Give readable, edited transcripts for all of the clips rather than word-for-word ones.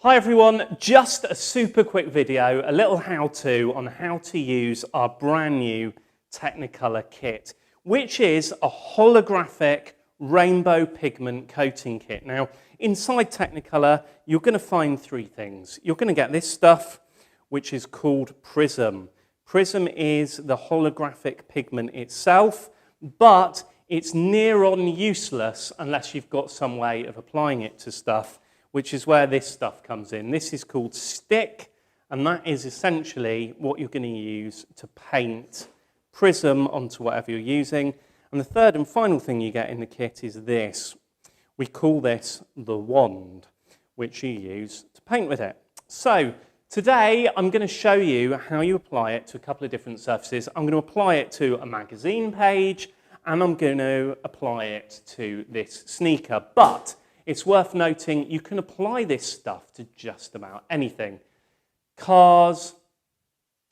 Hi everyone, just a super quick video, a little how-to on how to use our brand new Technicolor kit, which is a holographic rainbow pigment coating kit. Now, inside Technicolor, you're going to find three things. You're going to get this stuff, which is called PRYSM. PRYSM is the holographic pigment itself, but it's near on useless unless you've got some way of applying it to stuff, which is where this stuff comes in. This is called stick, and that is essentially what you're going to use to paint PRYSM onto whatever you're using. And the third and final thing you get in the kit is this. We call this the wand, which you use to paint with it. So today I'm going to show you how you apply it to a couple of different surfaces. I'm going to apply it to a magazine page, and I'm going to apply it to this sneaker. But it's worth noting you can apply this stuff to just about anything. Cars,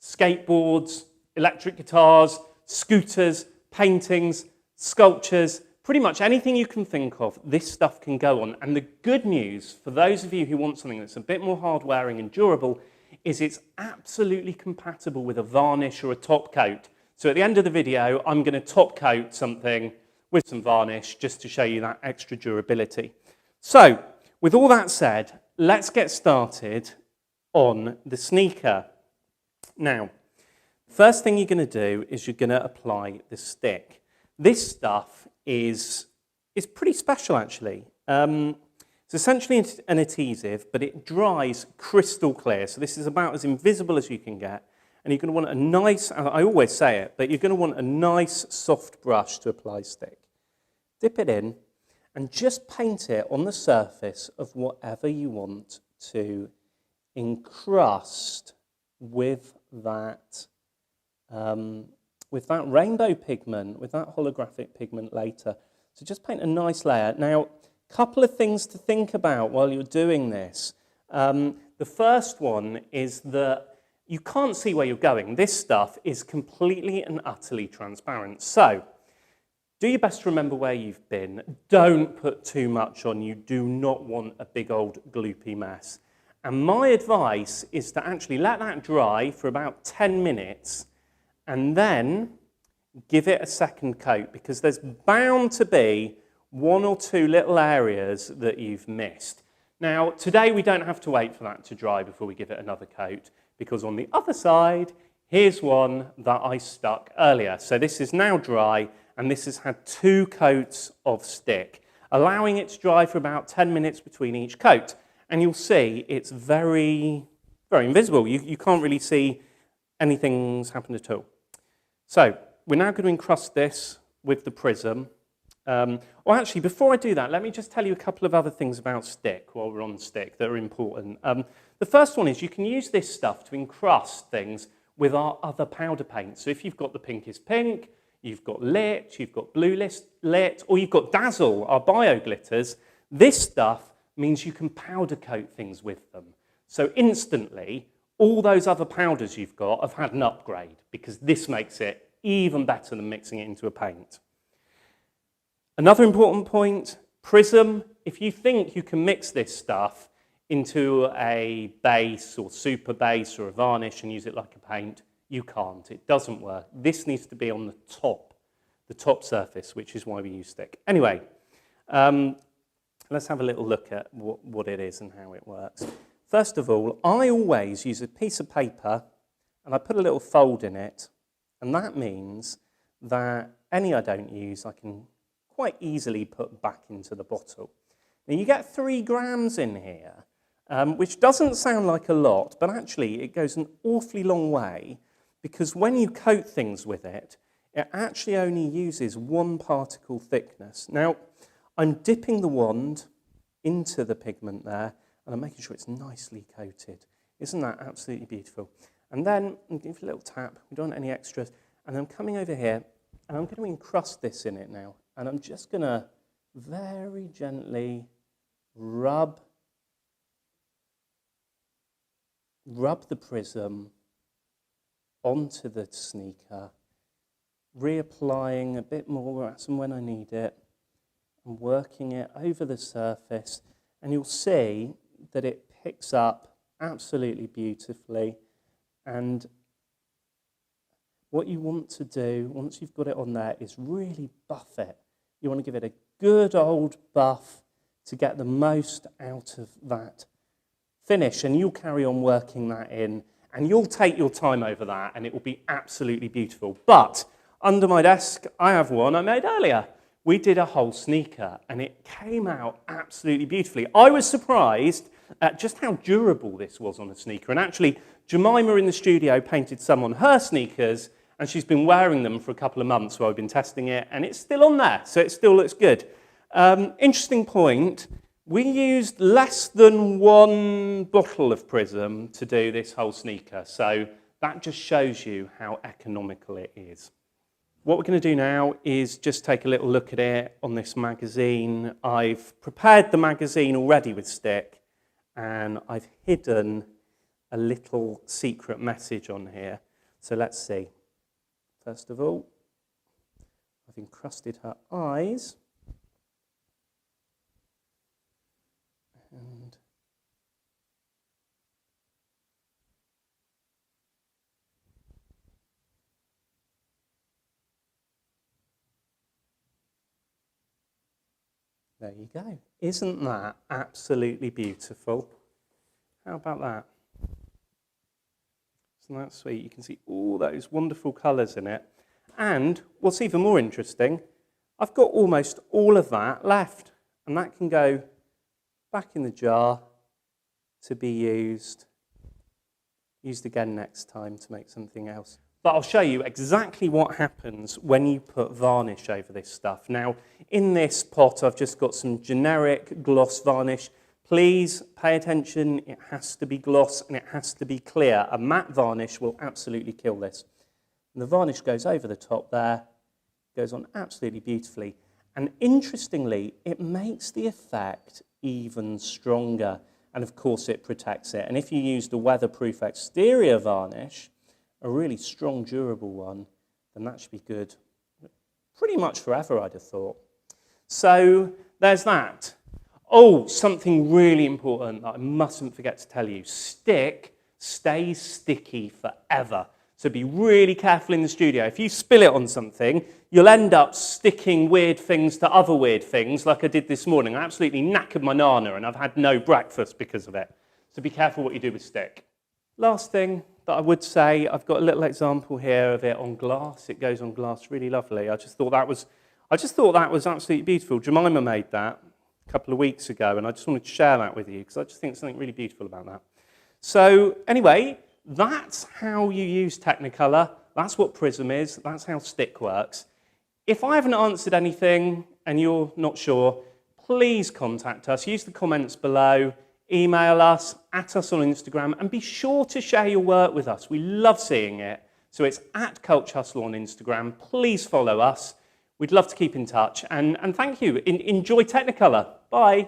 skateboards, electric guitars, scooters, paintings, sculptures, pretty much anything you can think of, this stuff can go on. And the good news for those of you who want something that's a bit more hard-wearing and durable is it's absolutely compatible with a varnish or a top coat. So at the end of the video, I'm going to top coat something with some varnish just to show you that extra durability. So, with all that said, let's get started on the sneaker. Now, first thing you're going to do is you're going to apply the stick. This stuff is pretty special, actually. It's essentially an adhesive, but it dries crystal clear. So this is about as invisible as you can get. And you're going to want a nice, I always say it, but you're going to want a nice soft brush to apply stick. Dip it in. And just paint it on the surface of whatever you want to encrust with that rainbow pigment, with that holographic pigment later. So just paint a nice layer. Now, a couple of things to think about while you're doing this. The first one is that you can't see where you're going. This stuff is completely and utterly transparent. So, do your best to remember where you've been. Don't put too much on. You do not want a big old gloopy mess. And my advice is to actually let that dry for about 10 minutes and then give it a second coat, because there's bound to be one or two little areas that you've missed. Now, today we don't have to wait for that to dry before we give it another coat, because on the other side, here's one that I stuck earlier. So this is now dry, and this has had 2 coats of stick, allowing it to dry for about 10 minutes between each coat. And you'll see it's very, very invisible. You can't really see anything's happened at all. So we're now going to encrust this with the PRYSM. Well, actually, before I do that, let me just tell you a couple of other things about stick while we're on stick that are important. The first one is you can use this stuff to encrust things with our other powder paints. So if you've got the pinkest pink, you've got lit, you've got blue lit, or you've got dazzle, our bio glitters, this stuff means you can powder coat things with them. So instantly, all those other powders you've got have had an upgrade, because this makes it even better than mixing it into a paint. Another important point, PRYSM, if you think you can mix this stuff into a base or super base or a varnish and use it like a paint, you can't. It doesn't work. This needs to be on the top surface, which is why we use stick. Anyway, let's have a little look at what it is and how it works. First of all, I always use a piece of paper and I put a little fold in it, and that means that any I don't use I can quite easily put back into the bottle. Now you get 3 grams in here, which doesn't sound like a lot, but actually it goes an awfully long way, because when you coat things with it, it actually only uses 1 particle thickness. Now, I'm dipping the wand into the pigment there, and I'm making sure it's nicely coated. Isn't that absolutely beautiful? And then I'm giving it a little tap. We don't want any extras. And I'm coming over here, and I'm going to encrust this in it now. And I'm just going to very gently rub the PRYSM onto the sneaker, reapplying a bit more as and when I need it, and working it over the surface. And you'll see that it picks up absolutely beautifully. And what you want to do, once you've got it on there, is really buff it. You want to give it a good old buff to get the most out of that finish. And you'll carry on working that in, and you'll take your time over that, and it will be absolutely beautiful. But under my desk, I have one I made earlier. We did a whole sneaker, and it came out absolutely beautifully. I was surprised at just how durable this was on a sneaker. And actually, Jemima in the studio painted some on her sneakers, and she's been wearing them for a couple of months while I've been testing it, and it's still on there, so it still looks good. Interesting point, we used less than 1 bottle of PRYSM to do this whole sneaker, so that just shows you how economical it is. What we're going to do now is just take a little look at it on this magazine. I've prepared the magazine already with stick, and I've hidden a little secret message on here. So let's see. First of all, I've encrusted her eyes. And there you go. Isn't that absolutely beautiful? How about that? Isn't that sweet? You can see all those wonderful colours in it. And what's even more interesting, I've got almost all of that left. And that can go back in the jar to be used again next time to make something else. But I'll show you exactly what happens when you put varnish over this stuff. Now, in this pot, I've just got some generic gloss varnish. Please pay attention, it has to be gloss and it has to be clear. A matte varnish will absolutely kill this. And the varnish goes over the top there, goes on absolutely beautifully. And interestingly, it makes the effect even stronger. And of course, it protects it. And if you used a weatherproof exterior varnish, a really strong, durable one, then that should be good pretty much forever, I'd have thought. So there's that. Oh, something really important that I mustn't forget to tell you. Stick stays sticky forever. So be really careful in the studio. If you spill it on something, you'll end up sticking weird things to other weird things like I did this morning. I absolutely knackered my nana and I've had no breakfast because of it. So be careful what you do with stick. Last thing that I would say, I've got a little example here of it on glass. It goes on glass really lovely. I just thought that was absolutely beautiful. Jemima made that a couple of weeks ago, and I just wanted to share that with you because I just think there's something really beautiful about that. So anyway, that's how you use Technicolor. That's what PRYSM is. That's how stick works. If I haven't answered anything and you're not sure, please contact us. Use the comments below. Email us, at us on Instagram, and be sure to share your work with us. We love seeing it. So it's at Culture Hustle on Instagram. Please follow us. We'd love to keep in touch. And thank you. Enjoy Technicolor. Bye.